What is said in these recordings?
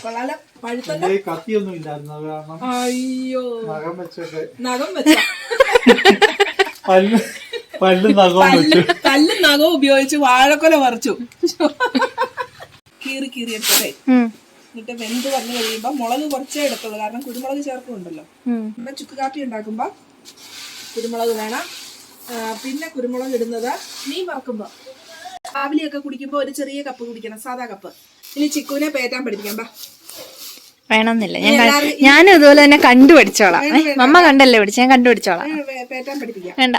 കൊള്ളാലോ. പഴുത്തല്ല. കത്തിയൊന്നും ഇല്ലായിരുന്നു കാരണം അയ്യോ നഖം വെച്ചൊക്കെ നഖം വെച്ച പല്ലും നഖവും ഉപയോഗിച്ച് വാഴക്കൊല പറിച്ചു കീറി എടുത്തതേ. എന്നിട്ട് വെന്ത് വന്നു കഴിയുമ്പോ മുളക് കുറച്ചേ എടുത്തുള്ളൂ, കാരണം കുരുമുളക് ചേർക്കുന്നുണ്ടല്ലോ. പിന്നെ ചുക്ക് കാപ്പി ഉണ്ടാക്കുമ്പോ കുരുമുളക് വേണം. പിന്നെ കുരുമുളക് ഇടുന്നത് മീൻ വറക്കുമ്പോ, രാവിലെയൊക്കെ കുടിക്കുമ്പോ ഒരു ചെറിയ കപ്പ് കുടിക്കണം, സാധാ കപ്പ്. ഇനി ചിക്കുവിനെ പേറ്റാൻ പഠിപ്പിക്കാം. വേണമെന്നില്ല, ഞാനും ഇതുപോലെ തന്നെ കണ്ടുപിടിച്ചോളാം. അമ്മ കണ്ടല്ലേ പഠിച്ച, ഞാൻ കണ്ടുപിടിച്ചോളാം. പേറ്റാൻ പഠിപ്പിക്കാം. വേണ്ട,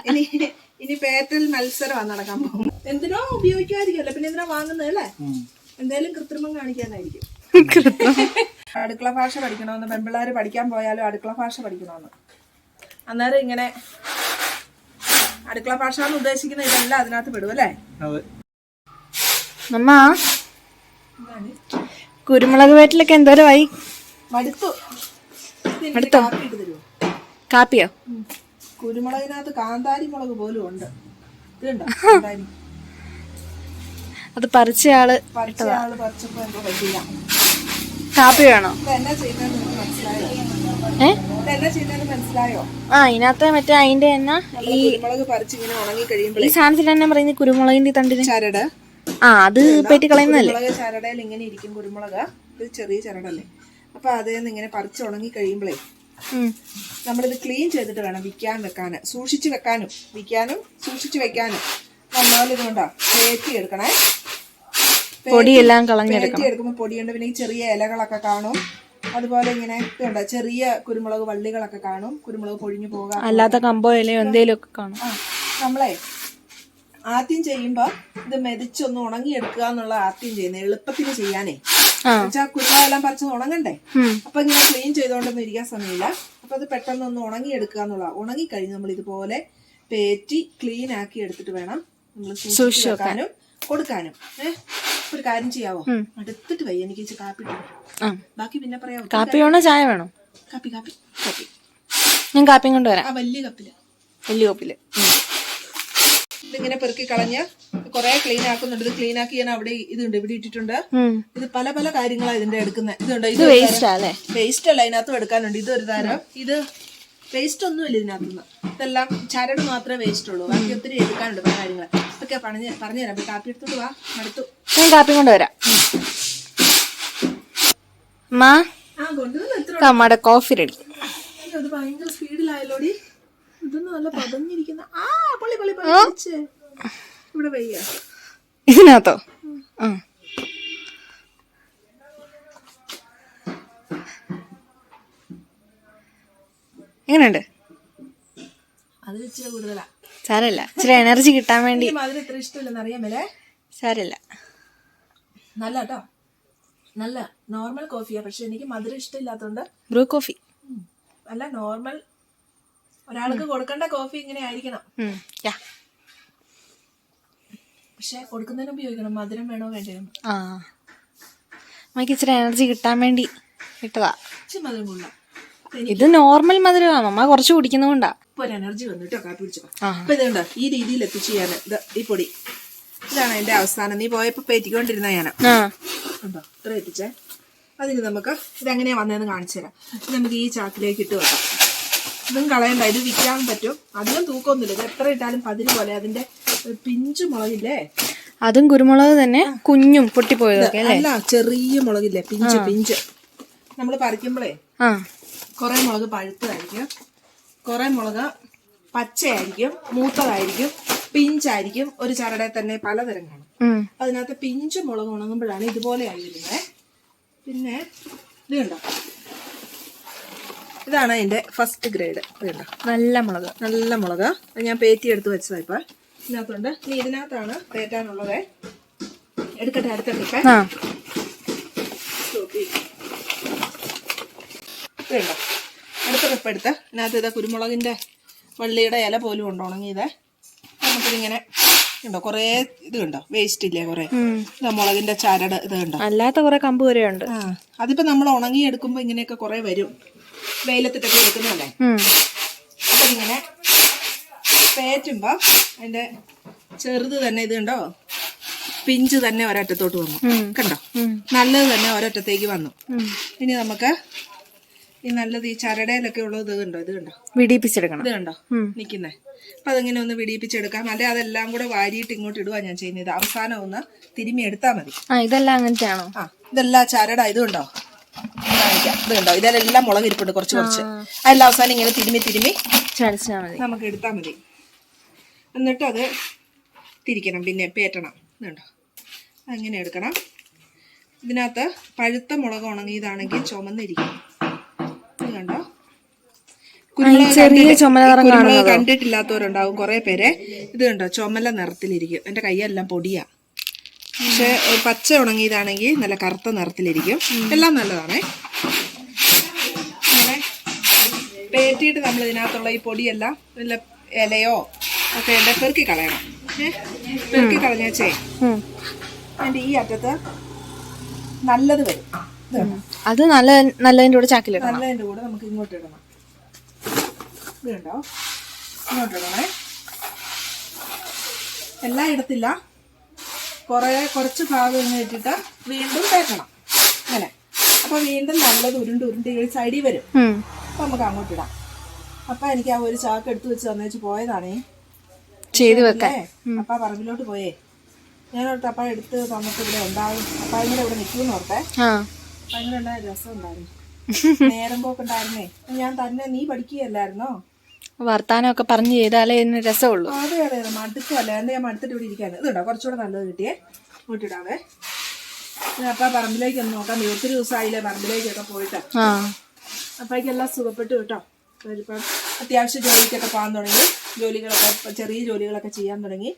ഇനി പേറ്റൽ മത്സരമാണ് നടക്കാൻ പോകും. എന്തിനോ ഉപയോഗിക്കുമായിരിക്കുമല്ലോ, പിന്നെ എന്തിനാ വാങ്ങുന്നത് അല്ലേ? എന്തായാലും കൃത്രിമം കാണിക്കാനായിരിക്കും. അടുക്കള ഭാഷ പഠിക്കണമെന്ന് പെൺപിള്ളേര് പഠിക്കാൻ പോയാലും അടുക്കള ഭാഷ പഠിക്കണമെന്ന്. അന്നേരം ഇങ്ങനെ അടുക്കള ഭാഷ എന്ന് ഉദ്ദേശിക്കുന്ന ഇതെല്ലാം അതിനകത്ത് പെടും അല്ലേ? അമ്മ കുരുമുളക് വേറ്റിലൊക്കെ എന്തോരമായി? മടുത്തു. കാപ്പിയോ? കുരുമുളകിനകത്ത് കാന്താരി മുളക് പോലും ഉണ്ട്. ഇതുണ്ടോ? അത് പറിച്ച ആള് പറിച്ചപ്പോ എന്തോ പറ്റില്ല. കാപ്പി വേണോ? എന്നാ ചെയ്യുന്നതെന്ന് മനസ്സിലായോ? ഇതിനകത്ത് മറ്റേ അതിന്റെ തന്നെ ഈ കുരുമുളക് പറിച്ച് ഇങ്ങനെ ഉണങ്ങി കഴിയുമ്പോൾ ഈ സാധനത്തിൽ തന്നെ പറയുന്നത് കുരുമുളകിന്റെ തണ്ടിന് ചരട്. അത് പെറ്റി കളയുന്നതല്ലേ? കുരുമുളക് ചരടയിൽ ഇങ്ങനെ ഇരിക്കും. കുരുമുളക് ഇത് ചെറിയ ചരടല്ലേ, അപ്പൊ അതിൽ നിന്ന് ഇങ്ങനെ പറിച്ച് ഉണങ്ങി കഴിയുമ്പോഴേ നമ്മളിത് ക്ലീൻ ചെയ്തിട്ട് വേണം വെക്കാന്, സൂക്ഷിച്ചു വെക്കാനും, വിൽക്കാനും സൂക്ഷിച്ചു വെക്കാനും. നല്ലപോലെ ഇതുകൊണ്ടാ പേറ്റി എടുക്കണേ. പൊടിയെല്ലാം കളഞ്ഞെടുക്കണം. എടുക്കുമ്പോൾ പൊടിയുണ്ട്, പിന്നെ ഈ ചെറിയ ഇലകളൊക്കെ കാണും. അതുപോലെ ഇങ്ങനെ ഇതുണ്ട്, ചെറിയ കുരുമുളക് വള്ളികളൊക്കെ കാണും. കുരുമുളക് പൊഴിഞ്ഞു പോകാം, അല്ലാത്ത കമ്പോ ഇലയോ എന്തേലും ഒക്കെ കാണും. നമ്മളെ ആദ്യം ചെയ്യുമ്പോ ഇത് മെതിച്ചൊന്ന് ഉണങ്ങിയെടുക്കുക എന്നുള്ള ആദ്യം ചെയ്യുന്നത്, എളുപ്പത്തിന് ചെയ്യാനേ. എന്നുവെച്ചാൽ കുരുമുളകെല്ലാം പറിച്ച് ഉണങ്ങണ്ടേ, അപ്പൊ ഇങ്ങനെ ക്ലീൻ ചെയ്തോണ്ടൊന്നും ഇരിക്കാൻ സമയമില്ല. അപ്പൊ അത് പെട്ടെന്ന് ഒന്ന് ഉണങ്ങിയെടുക്കുക എന്നുള്ള. ഉണങ്ങിക്കഴിഞ്ഞ് നമ്മൾ ഇതുപോലെ പേറ്റി ക്ലീൻ ആക്കി എടുത്തിട്ട് വേണം നമ്മൾ സൂക്ഷിച്ചു വെക്കാനും കൊടുക്കാനും. ഒരു കാര്യം ചെയ്യാവോ? അടുത്തിട്ട് വയ്യ, എനിക്ക് കാപ്പി ബാക്കി പിന്നെ പറയാവോ? കാപ്പി വേണോ ചായ വേണോ? കാപ്പി കാപ്പി കാപ്പി ഞാൻ കാപ്പിയും കൊണ്ടുവരാം. വലിയ കപ്പില്. വലിയ കപ്പില് ഇതിങ്ങനെ പെറുക്കി കളഞ്ഞ് കൊറേ ക്ലീൻ ആക്കുന്നുണ്ട്. ഇത് ക്ലീൻ ആക്കി ഞാൻ അവിടെ ഇതുണ്ട്, ഇവിടെ ഇട്ടിട്ടുണ്ട്. ഇത് പല പല കാര്യങ്ങളാണ് ഇതിന്റെ എടുക്കുന്നത്. ഇതുണ്ട്, ഇത് വേസ്റ്റ് അല്ല, ഇതിനകത്തും എടുക്കാനുണ്ട്. ഇതൊരു തരം. ഇത് വേസ്റ്റ് ഒന്നുമില്ല ഇതിനകത്തുനിന്ന്. ഇതെല്ലാം ചരട് മാത്രമേ വേസ്റ്റ് ഉള്ളൂ. ബാക്കി ഒത്തിരി എടുക്കാനുണ്ട് പല കാര്യങ്ങൾ. ഇതൊക്കെ പറഞ്ഞുതരാം. അപ്പൊ കാപ്പി എടുത്തോണ്ട് വാ, മടുത്തു. ഞാൻ കാപ്പി കൊണ്ടുവരാം. അമ്മയുടെ കോഫി റെഡി. അത് ഭയങ്കര സ്പീഡിലായല്ലോടി. ഇതൊന്നും നല്ല പതഞ്ഞിരിക്കുന്ന. ഇവിടെ വയ്യ ഇതിനകത്തോ? എങ്ങനെയുണ്ട്? അത് ഇച്ചിരി കൂടുതലാ. സാരമില്ല, ഇച്ചിരി എനർജി കിട്ടാൻ വേണ്ടി. അതിന് ഇത്ര ഇഷ്ടമില്ലെന്ന് അറിയാമല്ലേ? സാരമില്ല, നല്ല കേട്ടോ, നല്ല നോർമൽ കോഫിയാ. പക്ഷെ എനിക്ക് മധുരം ഇഷ്ടമില്ലാത്തോണ്ട് ബ്രൂ കോഫി അല്ല, നോർമൽ ഒരാൾക്ക് കൊടുക്കേണ്ട കോഫി ഇങ്ങനെ ആയിരിക്കണം. പക്ഷെ കൊടുക്കുന്നതിന് ഉപയോഗിക്കണം. മധുരം വേണോ വേണ്ടയോ? നമുക്ക് ഇച്ചിരി എനർജി കിട്ടാൻ വേണ്ടി ഇട്ടതാ. ഇച്ചിരി മധുരം കൊള്ളാം. ഇത് നോർമൽ മധുരമാണ്, അമ്മ കുറച്ച് കുടിക്കുന്നതുകൊണ്ടാ. ഇപ്പൊ ഒരു എനർജി വന്നിട്ടോ കാപ്പി കുടിച്ചോ. അപ്പൊ ഇതുണ്ട്, ഈ രീതിയിൽ എത്തിച്ച് ചെയ്യാൻ. ഈ പൊടി ഇതാണ് എന്റെ അവസാനം. നീ പോയപ്പോ പേറ്റിക്കൊണ്ടിരുന്ന ഞാനാ. ഉണ്ടോ ഇത്ര എത്തിച്ചേ. അതിന് നമുക്ക് ഇതെങ്ങനെയാ വന്നതെന്ന് കാണിച്ചു തരാം. നമുക്ക് ഈ ചാക്കിലേക്ക് ഇട്ട് വെക്കാം. ഇതും കളയണ്ട, ഇത് വിൽക്കാൻ പറ്റും. അധികം തൂക്കമൊന്നുമില്ല. ഇത് എത്ര ഇട്ടാലും പതിര് പോലെ. അതിന്റെ പിഞ്ചു മുളകില്ലേ, അതും കുരുമുളക് തന്നെ, കുഞ്ഞും പൊട്ടിപ്പോയതൊക്കെ അല്ല, ചെറിയ മുളകില്ലേ, പിഞ്ച്. നമ്മൾ പറിക്കുമ്പോഴേ കുറെ മുളക് പഴുത്തതായിരിക്കും, കുറെ മുളക് പച്ചയായിരിക്കും, മൂത്തതായിരിക്കും, പിഞ്ചായിരിക്കും. ഒരു ചരടെ തന്നെ പലതരം കാണും. അതിനകത്ത് പിഞ്ച് മുളക് ഉണങ്ങുമ്പോഴാണ് ഇതുപോലെ ആയി വരുന്നത്. പിന്നെ ഇത് കണ്ടോ, ഇതാണ് അതിന്റെ ഫസ്റ്റ് ഗ്രേഡ്. ഇതുണ്ടോ, നല്ല മുളക്. നല്ല മുളക്. ഞാൻ പേറ്റി എടുത്ത് വെച്ചതാ. ഇപ്പൊ ഇതിനകത്തുണ്ട്. ഇനി ഇതിനകത്താണ് പേറ്റാനുള്ളത്. എടുക്കട്ടെ, അടുത്തെടുക്കട്ടെ. ഇതുണ്ടോ, അടുത്ത ട്രിപ്പ് എടുത്ത് ഇതിനകത്ത് ഇതാ കുരുമുളകിന്റെ വള്ളിയുടെ ഇല പോലും ഉണ്ട് ഉണങ്ങിയത്. നമുക്കിതിങ്ങനെ ഉണ്ടോ, കൊറേ ഇത് കണ്ടോ, വേസ്റ്റ് ഇല്ലേ കുറെ. മുളകിന്റെ ചരട് ഇത് കണ്ടോ, അല്ലാത്ത കുറെ കമ്പ് വരെയുണ്ട്. അതിപ്പോ നമ്മൾ ഉണങ്ങി എടുക്കുമ്പോ ഇങ്ങനെയൊക്കെ കുറെ വരും. വെയിലത്തിട്ടൊക്കെ എടുക്കുന്നതല്ലേ. അപ്പൊ ഇങ്ങനെ പേറ്റുമ്പോ അതിന്റെ ചെറുത് തന്നെ ഇത് കണ്ടോ, പിഞ്ച് തന്നെ ഒരറ്റത്തോട്ട് വന്നു. കണ്ടോ, നല്ലത് തന്നെ ഒരറ്റത്തേക്ക് വന്നു. ഇനി നമുക്ക് ഈ നല്ലത് ഈ ചരടയിലൊക്കെ ഉള്ളത് ഇത് കണ്ടോ, ഇത് കണ്ടോ, വിടിപ്പിച്ചെടുക്കണം. ഇത് കണ്ടോ നിക്കുന്നേ. അപ്പൊ അതിങ്ങനെ ഒന്ന് വിടിപ്പിച്ചെടുക്കാം. അല്ലെ അതെല്ലാം കൂടെ വാരിയിട്ട് ഇങ്ങോട്ട് ഇടുക ഞാൻ ചെയ്യുന്നത്. അവസാനം ഒന്ന് തിരുമ്മി എടുത്താൽ മതി. ഇതെല്ലാം അങ്ങനത്തെയാണോ? ഇതെല്ലാം ചരട. ഇത് കണ്ടോ, കാണിക്കാം. ഇത് കണ്ടോ, ഇതെല്ലാം മുളക് ഇരിപ്പുണ്ട് കുറച്ച് കുറച്ച്. അതെല്ലാം അവസാനം ഇങ്ങനെ തിരുമ്മി തിരുമ്മി നമുക്ക് എടുത്താൽ മതി. എന്നിട്ട് അത് തിരിക്കണം, പിന്നെ പേറ്റണം. ഇതുണ്ടോ, അങ്ങനെ എടുക്കണം. ഇതിനകത്ത് പഴുത്ത മുളക് ഉണങ്ങിയതാണെങ്കിൽ ചുമന്നിരിക്കും. ഇത് കണ്ടോ, കുരുമുളക് കണ്ടിട്ടില്ലാത്തവരുണ്ടാവും കുറെ പേരെ. ഇത് കണ്ടോ, ചുമല നിറത്തിലിരിക്കും. എൻ്റെ കൈയെല്ലാം പൊടിയാ. പക്ഷെ പച്ച ഉണങ്ങിയതാണെങ്കിൽ നല്ല കറുത്ത നിറത്തിലിരിക്കും. എല്ലാം നല്ലതാണേ. അങ്ങനെ പേറ്റിയിട്ട് നമ്മൾ ഇതിനകത്തുള്ള ഈ പൊടിയെല്ലാം വല്ല ഇലയോ ഒക്കെ ഉണ്ട് പെറുക്കി കളയണം. പെറുക്കി കളഞ്ഞേച്ചേ അതിൻ്റെ ഈ അറ്റത്ത് നല്ലത് വരും. അത് നല്ലതിൻ്റെ കൂടെ ചാക്കിലിടണം. നല്ലതിൻ്റെ കൂടെ നമുക്ക് ഇങ്ങോട്ട് ഇടണം. ഇത് കണ്ടോ, ഇങ്ങോട്ട് ഇടണേ. എല്ലാം ഇടത്തില്ല, കുറച്ച് ഭാഗം ഇങ്ങനെ ഇട്ടിട്ട് വീണ്ടും തേക്കണം അങ്ങനെ. അപ്പൊ വീണ്ടും നല്ലത് ഉരുണ്ട് സൈഡിൽ വരും. അപ്പൊ നമുക്ക് അങ്ങോട്ട് ഇടാം. അപ്പൊ എനിക്ക് ആ ഒരു ചാക്ക് എടുത്തു വെച്ച് തന്നേച്ച് പോയതാണേ, ചെയ്ത് വെക്കാൻ. അപ്പ പറമ്പിലോട്ട് പോയേ. ഞാനോർത്ത് അപ്പ എടുത്ത് തന്നിട്ട് ഇവിടെ ഉണ്ടാവും, അപ്പ ഇങ്ങനെ ഇവിടെ നിൽക്കുമെന്ന് ഓർത്തേ. അപ്പൊ ഇങ്ങനെ ഉണ്ടായ രസം ഉണ്ടായിരുന്നു, നേരം പോക്കുണ്ടായിരുന്നേ. ഞാൻ തന്നെ, നീ പഠിക്കുകയല്ലായിരുന്നോ? വർത്താനമൊക്കെ പറഞ്ഞു ചെയ്താലേ ഇതിന് രസമുള്ളൂ. അതെ അതെ അതെ, മടുക്കുമല്ലേ. എന്റെ ഞാൻ മടുത്തിട്ട് ഇവിടെ ഇരിക്കാൻ. ഇതുണ്ടോ, കുറച്ചുകൂടെ നല്ലത് കിട്ടിയേ. ഇങ്ങോട്ടിടാവേ. അപ്പൊ പറമ്പിലേക്ക് ഒന്ന് നോക്കാം. ഒത്തിരി ദിവസമായില്ലേ പറമ്പിലേക്കൊക്കെ പോയിട്ട്. അപ്പോഴേക്കെല്ലാം സുഖപ്പെട്ടു കേട്ടോ. ഇപ്പം അത്യാവശ്യം ജോലിക്കൊക്കെ പോകാൻ തുടങ്ങി, ജോലികളൊക്കെ ചെറിയ ജോലികളൊക്കെ ചെയ്യാൻ തുടങ്ങി,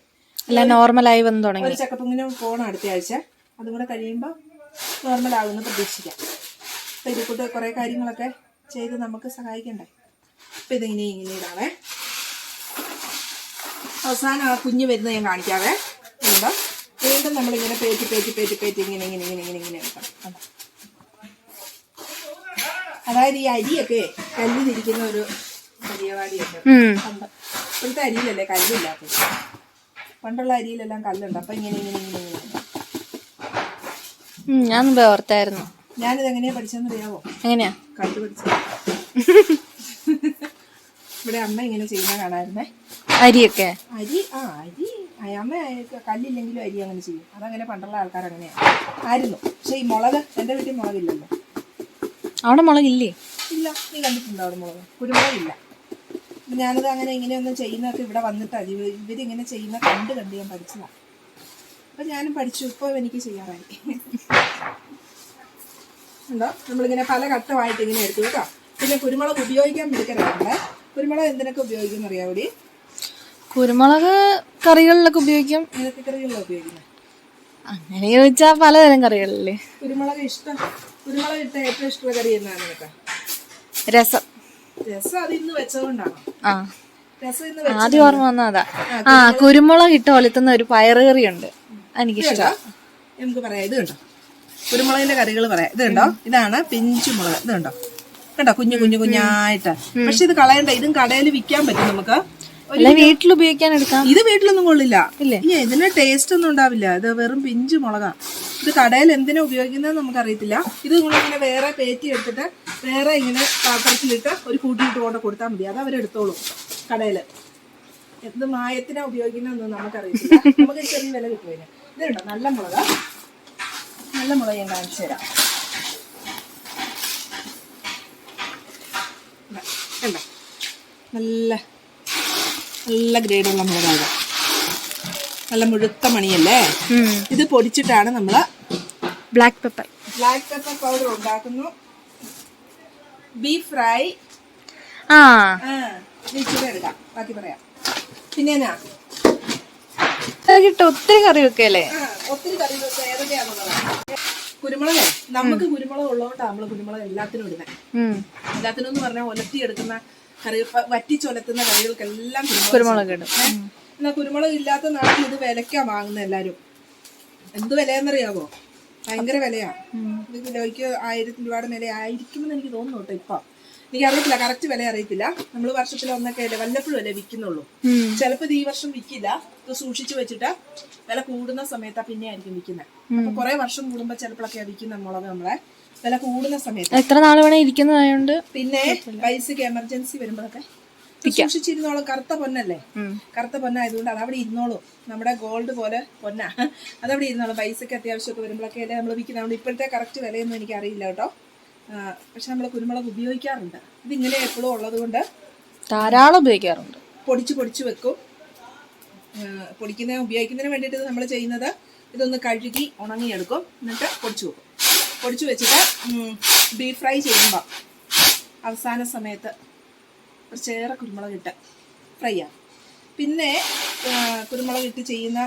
എല്ലാം നോർമലായി വന്നു തുടങ്ങി. ഒരു ചക്കപ്പൊങ്ങിന് പോകണം അടുത്ത ആഴ്ച. അതും കൂടെ കഴിയുമ്പോൾ നോർമലാകുമെന്ന് പ്രതീക്ഷിക്കാം. അപ്പം ഇത് കൂട്ട് കുറേ കാര്യങ്ങളൊക്കെ ചെയ്ത് നമുക്ക് സഹായിക്കണ്ടേ. അപ്പം ഇതിങ്ങനെ ഇങ്ങനെ ഇടാവേ. അവസാനം ആ കുഞ്ഞ് വരുന്നത് ഞാൻ കാണിക്കാവേ. ഇടുമ്പോൾ വീണ്ടും നമ്മളിങ്ങനെ പേറ്റി ഇങ്ങനെ എടുക്കണം. അതായത് ഈ അരിയൊക്കെ കല്ലിലിരിക്കുന്ന ഒരു പരിപാടിയൊക്കെ ഇപ്പോഴത്തെ അരിയിലല്ലേ കല്ലില്ലാത്തത്. പണ്ടുള്ള അരിയിലെല്ലാം കല്ലുണ്ട്. അപ്പം ഇങ്ങനെ ഞാൻ ഓർത്തായിരുന്നു. ഞാനിത് എങ്ങനെയാ പഠിച്ചെന്നറിയാവോ? എങ്ങനെയാ കല്ല് പഠിച്ചത്? ഇവിടെ അമ്മ ഇങ്ങനെ ചെയ്യുന്ന കാണായിരുന്നേ. അരിയൊക്കെ അരി അമ്മ കല്ലില്ലെങ്കിലും അരി അങ്ങനെ ചെയ്യും. അതങ്ങനെ പണ്ടുള്ള ആൾക്കാർ അങ്ങനെയാണ് ആയിരുന്നു. പക്ഷെ ഈ മുളക്, എൻ്റെ വീട്ടിൽ മുളകില്ലല്ലോ. അവിടെ മുളകില്ലേ? ഇല്ല. നീ കണ്ടിട്ടുണ്ടോ അവിടെ മുളക്? കുരുമുളകില്ല. ഞാനത് അങ്ങനെ ഇങ്ങനെയൊന്നും ചെയ്യുന്നതൊക്കെ ഇവിടെ വന്നിട്ടാണ് ഇവരിങ്ങനെ ചെയ്യുന്ന കണ്ട് ഞാൻ പഠിച്ചതാണ്. അപ്പം ഞാനും പഠിച്ചു. ഇപ്പോൾ എനിക്ക് ചെയ്യാറായി. ഉണ്ടോ, നമ്മളിങ്ങനെ പല ഘട്ടമായിട്ട് ഇങ്ങനെ എടുത്തു കേട്ടോ. പിന്നെ കുരുമുളക് ഉപയോഗിക്കാൻ മിടുക്കരാണ്. കുരുമുളക് എന്തിനൊക്കെ ഉപയോഗിക്കും അറിയാവൂടി? കുരുമുളക് കറികളിലൊക്കെ ഉപയോഗിക്കും. ഏതൊക്കെ കറികളിലാണ് ഉപയോഗിക്കുന്നത്? അങ്ങനെ ചോദിച്ചാൽ പലതരം കറികളില്ലേ. കുരുമുളക് ഇട്ട ഏറ്റവും ഇഷ്ടമുള്ള കറി എന്നാണ് കേട്ടോ? രസം. അത് ഇന്ന് വെച്ചതുകൊണ്ടാണ്. ആദ്യം ഓർമ്മ വന്നതാ. കുരുമുളക് ഇട്ട് ഒലത്തുന്ന ഒരു പയറുകറിയുണ്ട്, എനിക്കിഷ്ടം. നമുക്ക് പറയാം. ഇത് കണ്ടോ, കുരുമുളകിന്റെ കറികൾ പറയാം. ഇത് കണ്ടോ, ഇതാണ് പിഞ്ചു മുളക്. ഇത് കണ്ടോ, കുഞ്ഞായിട്ട്. പക്ഷെ ഇത് കളയണ്ട. ഇതും കടയിൽ വിൽക്കാൻ പറ്റും നമുക്ക്. വീട്ടിൽ ഉപയോഗിക്കാൻ എടുക്കാം. ഇത് വീട്ടിലൊന്നും കൊള്ളില്ല. ഇതിന് ടേസ്റ്റ് ഒന്നും ഉണ്ടാവില്ല. ഇത് വെറും പിഞ്ചു മുളകാ. ഇത് കടയിൽ എന്തിനാ ഉപയോഗിക്കുന്നത് നമുക്കറിയത്തില്ല. ഇത് നിങ്ങളിങ്ങനെ വേറെ പേറ്റി എടുത്തിട്ട് വേറെ ഇങ്ങനെ പാത്രത്തിലിട്ട് ഒരു കൂട്ടിയിട്ട് കൊണ്ട് കൊടുത്താൽ മതി. അത് അവരെടുത്തോളും കടയില്. എന്ത് മായത്തിനാ ഉപയോഗിക്കുന്നതെന്ന് നമുക്കറിയത്തില്ല. നമുക്ക് ചെറിയ വില കിട്ടും. ഇത് കേട്ടോ, നല്ല മുളക് ഞാൻ കാണിച്ചു തരാം. കണ്ടോ, നല്ല ഗ്രേഡുള്ള മുളകാണ്. നല്ല മുഴുത്ത മണിയല്ലേ. ഇത് പൊടിച്ചിട്ടാണ് നമ്മള് ബ്ലാക്ക് പെപ്പർ പൗഡർ ഉണ്ടാക്കുന്നു. ബീഫ് ഫ്രൈ എടുക്കാം. ബാക്കി പറയാം. പിന്നെ ഒത്തിരി കറി വെക്കല്ലേ? ഒത്തിരി കറി വെക്കുക. ഏതൊക്കെയാണെന്നുള്ളതാണ്. കുരുമുളക്, നമുക്ക് കുരുമുളക് ഉള്ളതുകൊണ്ടാണ് നമ്മള് കുരുമുളക് എല്ലാത്തിനും ഇടുന്നത്. എല്ലാത്തിനും എന്ന് പറഞ്ഞാൽ ഒലത്തിയെടുക്കുന്ന കറി, വറ്റിച്ചൊലത്തുന്ന കറികൾക്കെല്ലാം കുരുമുളക് ഇടും. എന്നാൽ കുരുമുളക് ഇല്ലാത്ത നാട്ടിൽ ഇത് വിലക്കാ വാങ്ങുന്നത് എല്ലാവരും. എന്ത് വിലയെന്നറിയാവോ? ഭയങ്കര വിലയാണ്. ഇത് കിലോയ്ക്ക് 1000 രൂപയുടെ മേലെ ആയിരിക്കുമെന്ന് എനിക്ക് തോന്നുന്നു കേട്ടോ. എനിക്കറിയത്തില്ല, കറക്റ്റ് വില അറിയത്തില്ല. നമ്മൾ വർഷത്തിൽ ഒന്നൊക്കെ അല്ലേ വല്ലപ്പോഴും അല്ലേ വിൽക്കുന്നുള്ളൂ. ചിലപ്പോൾ ഇത് ഈ വർഷം വിൽക്കില്ല. ഇത് സൂക്ഷിച്ചു വെച്ചിട്ട് വില കൂടുന്ന സമയത്താ പിന്നെ ആയിരിക്കും വിൽക്കുന്നത്. അപ്പൊ കുറെ വർഷം കൂടുമ്പോ ചിലപ്പോഴൊക്കെ വിൽക്കുന്ന മുളക് നമ്മളെ വില കൂടുന്ന സമയത്ത് എത്ര നാൾ വേണേ ഇരിക്കുന്നതായോണ്ട് പിന്നെ പൈസക്ക് എമർജൻസി വരുമ്പോഴൊക്കെ സൂക്ഷിച്ചിരുന്നോളും. കറുത്ത പൊന്നല്ലേ, കറുത്ത പൊന്നായതുകൊണ്ട് അതവിടെ ഇരുന്നോളും. നമ്മുടെ ഗോൾഡ് പോലെ പൊന്ന അതവിടെ ഇരുന്നോളും. പൈസക്ക് അത്യാവശ്യമൊക്കെ വരുമ്പോഴൊക്കെ അല്ലേ നമ്മൾ വിൽക്കുന്നത്. ഇപ്പോഴത്തെ കറക്റ്റ് വിലയൊന്നും എനിക്ക് അറിയില്ല കേട്ടോ. പക്ഷെ നമ്മൾ കുരുമുളക് ഉപയോഗിക്കാറുണ്ട്. ഇതിങ്ങനെ എപ്പോഴും ഉള്ളത് കൊണ്ട് ധാരാളം ഉപയോഗിക്കാറുണ്ട്. പൊടിച്ച് വെക്കും. ഉപയോഗിക്കുന്നതിന് വേണ്ടിയിട്ട് നമ്മൾ ചെയ്യുന്നത് ഇതൊന്ന് കഴുകി ഉണങ്ങിയെടുക്കും, എന്നിട്ട് പൊടിച്ചു വെക്കും. പൊടിച്ചു വെച്ചിട്ട് ഡീപ് ഫ്രൈ ചെയ്യുമ്പോൾ അവസാന സമയത്ത് കുറച്ചേറെ കുരുമുളക് ഇട്ട് ഫ്രൈ ആവും. പിന്നെ കുരുമുളക് ഇട്ട് ചെയ്യുന്ന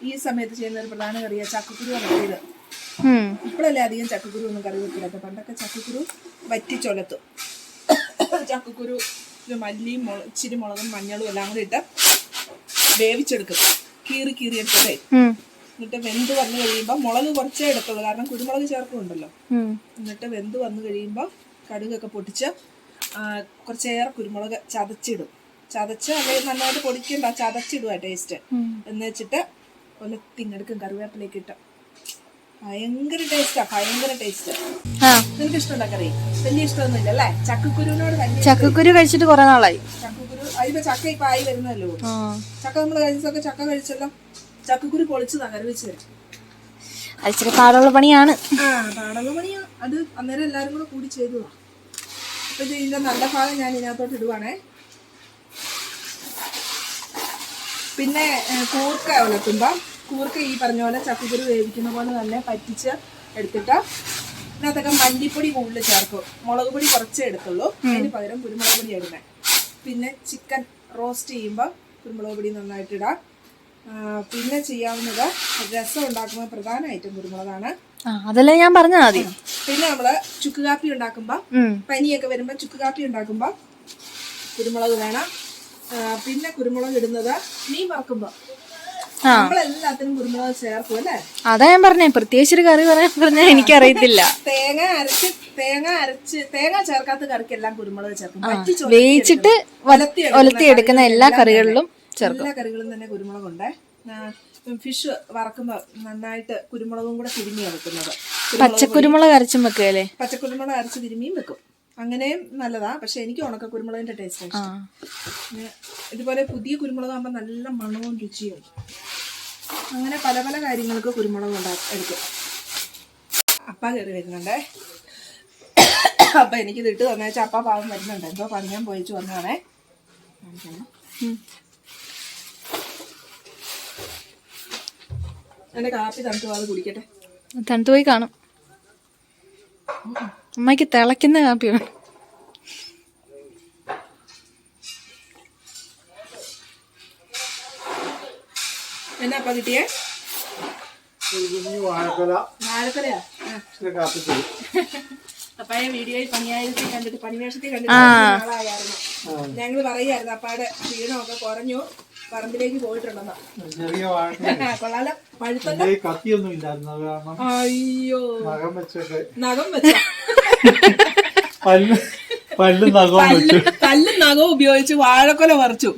ഈ സമയത്ത് ചെയ്യുന്ന ഒരു പ്രധാന കറിയാണ് ചക്കക്കുരു വറുത്തത്. ഇപ്പോഴല്ലേ അധികം ചക്കക്കുരു ഒന്നും കറി വെക്കില്ലാത്ത. പണ്ടൊക്കെ ചക്കക്കുരു വറ്റിച്ചൊലത്തും. ചക്കക്കുരു മല്ലിയും ഇച്ചിരി മുളകും മഞ്ഞളും എല്ലാം കൂടി ഇട്ട് വേവിച്ചെടുക്കും. കീറി എടുത്തതേ. എന്നിട്ട് വെന്ത് വന്നു കഴിയുമ്പോൾ മുളക് കുറച്ചേ എടുത്തുള്ളൂ, കാരണം കുരുമുളക് ചേർക്കുന്നുണ്ടല്ലോ. എന്നിട്ട് വെന്ത് വന്നു കഴിയുമ്പോൾ കടുകൊക്കെ പൊട്ടിച്ച് കുറച്ചേറെ കുരുമുളക് ചതച്ചിടും. ചതച്ച് അല്ലെങ്കിൽ നന്നായിട്ട് പൊടിക്കണ്ട, ചതച്ചിടുക ടേസ്റ്റ്. എന്ന് വെച്ചിട്ട് ഒലത്തിങ്ങെടുക്കും കറിവേപ്പിലേക്ക് ഇട്ട്. ഭയങ്കര ടേസ്റ്റാ, ഭയങ്കര ടേസ്റ്റ്. നിനക്ക് ഇഷ്ടമുണ്ടോ കറി? വലിയ ഇഷ്ടമൊന്നുമില്ല അല്ലേ? ചക്കക്കുരുവിനോട് ചക്കക്കുരു കഴിച്ചിട്ട് കുറെ നാളായി. ചക്കക്കുരു അതിപ്പോ ചക്ക ഇപ്പൊ ആയി വരുന്നല്ലോ. ചക്ക നമ്മൾ കഴിച്ചൊക്കെ ചക്ക കഴിച്ചല്ലോ. ചക്കക്കുരു പൊളിച്ചതാ കറി വെച്ച് തരാം. അത് ഇച്ചിരി പാടുള്ള പണിയാണ്. പാടുള്ള പണിയാ അത്. അന്നേരം എല്ലാരും കൂടെ കൂടി ചെയ്തതാ. അപ്പൊ ഇതിന്റെ നല്ല ഭാഗം ഞാൻ ഇതിനകത്തോട്ട് ഇടുവാണേ. പിന്നെ കൂർക്ക ഉലത്തുമ്പോ കൂർക്ക ഈ പറഞ്ഞ പോലെ ചക്കക്കുരു വേവിക്കുന്ന പോലെ തന്നെ പറ്റിച്ച് എടുത്തിട്ട് ഇതിനകത്തൊക്കെ മല്ലിപ്പൊടി കൂടുതൽ ചേർക്കും. മുളക് പൊടി കുറച്ചേ എടുത്തുള്ളൂ. അതിന് പകരം കുരുമുളക് പൊടി ഇടുന്നത്. പിന്നെ ചിക്കൻ റോസ്റ്റ് ചെയ്യുമ്പോൾ കുരുമുളക് പൊടി നന്നായിട്ടിടാം. പിന്നെ ചെയ്യാവുന്നത് രസം ഉണ്ടാക്കുമ്പോൾ പ്രധാന ഐറ്റം കുരുമുളകാണ്. അതല്ലേ ഞാൻ പറഞ്ഞ ആദ്യം. പിന്നെ നമ്മള് ചുക്ക് കാപ്പി ഉണ്ടാക്കുമ്പോ, പനിയൊക്കെ വരുമ്പോ ചുക്ക് കാപ്പി ഉണ്ടാക്കുമ്പോ കുരുമുളക് വേണം. പിന്നെ കുരുമുളക് ഇടുന്നത് മീൻ വറക്കുമ്പോ. നമ്മളെല്ലാത്തിനും കുരുമുളക് ചേർക്കും അല്ലേ? അതാ ഞാൻ പറഞ്ഞേ, പ്രത്യേകിച്ചൊരു കറി പറഞ്ഞാ എനിക്കറിയത്തില്ല. തേങ്ങ ചേർക്കാത്ത കറിക്കെല്ലാം കുരുമുളക് ചേർക്കും. വേവിച്ചിട്ട് ഒലത്തി എടുക്കുന്ന എല്ലാ കറികളിലും ചേർക്കും. എല്ലാ കറികളും തന്നെ കുരുമുളകുണ്ട്. ഫിഷ് വറക്കുമ്പോ നന്നായിട്ട് കുരുമുളകും കൂടെ തിരുമ്മിയാണ് വെക്കുന്നത്. പച്ചക്കുരുമുളക് അരച്ചും വെക്കല്ലേ? പച്ചക്കുരുമുളക് അരച്ച് തിരുമ്മിയും വെക്കും. അങ്ങനെയും നല്ലതാ. പക്ഷെ എനിക്ക് ഉണക്ക കുരുമുളകിന്റെ ടേസ്റ്റ് ഇതുപോലെ പുതിയ കുരുമുളക് ആകുമ്പോൾ നല്ല മണവും രുചിയും. അങ്ങനെ പല പല കാര്യങ്ങൾക്ക് കുരുമുളക് എടുക്കും. അപ്പ കയറി വരുന്നുണ്ടേ. അപ്പ എനിക്കിത് ഇട്ട് തന്നേച്ചാൽ അപ്പ പാവം വരുന്നുണ്ട്. എന്തോ പണിയാൻ പോയിച്ചു വന്നതാണേ. എന്റെ കാപ്പി തണുത്തു അത് കുടിക്കട്ടെ. തണുത്തു പോയി കാണും. അമ്മയ്ക്ക് തിളയ്ക്കുന്ന കാപ്പി വേണം. എന്നാ അപ്പ കിട്ടിയേ? വാഴക്കൊലയാ? അപ്പായ വീഡിയോയിൽ പണിയായിരത്തിൽ കണ്ടിട്ട് പണിവേഷത്തിൽ കണ്ടിട്ട് നാളായിരുന്നു. ഞങ്ങള് പറയായിരുന്നു അപ്പാടെ ക്ഷീണമൊക്കെ കുറഞ്ഞു, പറമ്പിലേക്ക് പോയിട്ടുണ്ടെന്നാ. കൊള്ളാലോ. കത്തിയൊന്നും ഇല്ലായിരുന്നു. അയ്യോ നഖം വെച്ച കല്ലും നഖവും ഉപയോഗിച്ച് വാഴക്കൊല പറിച്ചു.